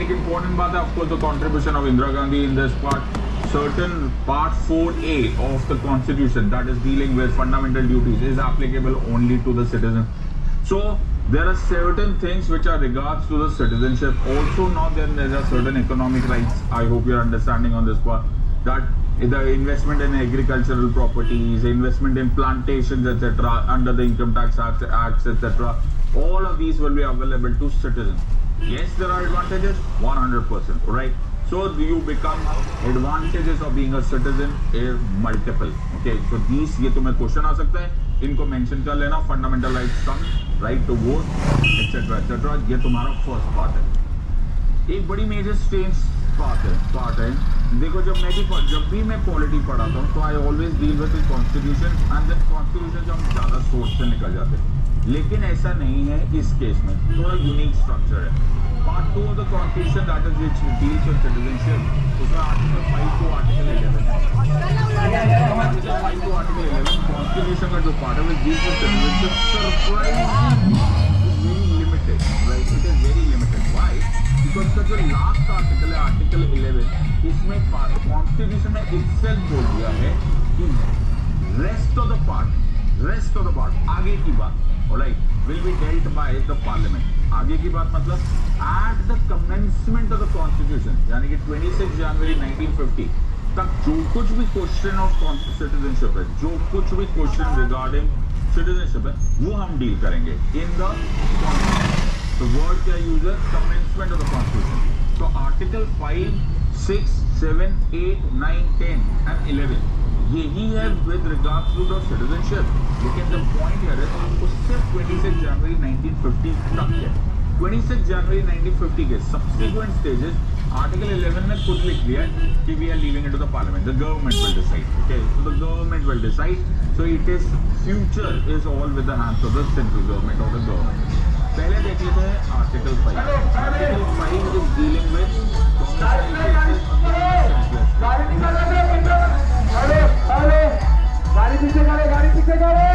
एक important बात है, of course, the contribution of Indira Gandhi in this part. Certain part 4A of the Constitution that is dealing with fundamental duties is applicable only to the citizen. So there are certain things which are regards to the citizenship. Also, now there are certain economic rights. I hope you're understanding on this part that the investment in agricultural properties, investment in plantations, etc., under the income tax acts, etc. All of these will be available to citizens. Yes, there are advantages, 100%, right? So you become advantages of being a citizen is multiple. Okay, so these ये तुम्हें question आ सकता है, इनको mention कर लेना. Fundamental rights some, right to vote, etcetera etcetera. ये तुम्हारा first part है. एक बड़ी मेजर स्ट्रेंज पार्ट है. देखो जब भी मैं पॉलिटी पढ़ाता हूँ तो I always deal with constitution and the constitution से हम ज़्यादा सोर्स से निकल जाते हैं, लेकिन ऐसा नहीं है इस केस में. थोड़ा यूनिक स्ट्रक्चर है. Part 2 of the constitution that is which deals with citizenship, उसमें आर्टिकल 5 टू आर्टिकल 11 है. आर्टिकल 5 टू आर्टिकल 11 कॉन्स्टिट्यूशन का जो पार्ट है which deals with citizenship surprisingly is very limited. Right, it is very limited. Why? Because का जो last article है article 11, इसमें constitution ने इटसेल्फ बोल दिया है कि रेस्ट ऑफ द पार्ट आगे की बात, alright, will be dealt by the parliament. आगे की बात मतलब at the commencement of the constitution, यानी कि 26 जनवरी 1950 तक जो कुछ भी क्वेश्चन ऑफ सिटीजनशिप है, जो कुछ भी क्वेश्चन रिगार्डिंग सिटीजनशिप है, वो हम डील करेंगे इन द कॉन्स्टिट्यूशन. तो वर्ड क्या यूज है? Commencement of the constitution. तो आर्टिकल 5, 6, 7, 8, 9, 10 एंड 11 यही है with regards to the citizenship. लेकिन द पॉइंट हियर है उससे 26 जनवरी 1950 तक है. 26 जनवरी 1950 के सब्सिक्वेंट स्टेजेस आर्टिकल 11 ने खुद लिख दिया है कि we are leaving it to the parliament. The government will decide. Okay, so the government will decide. So it is future is all with the hands of the central government और the government. पहले देख लेते हैं article 5. Article 5 is dealing with गाड़ी पीछे करे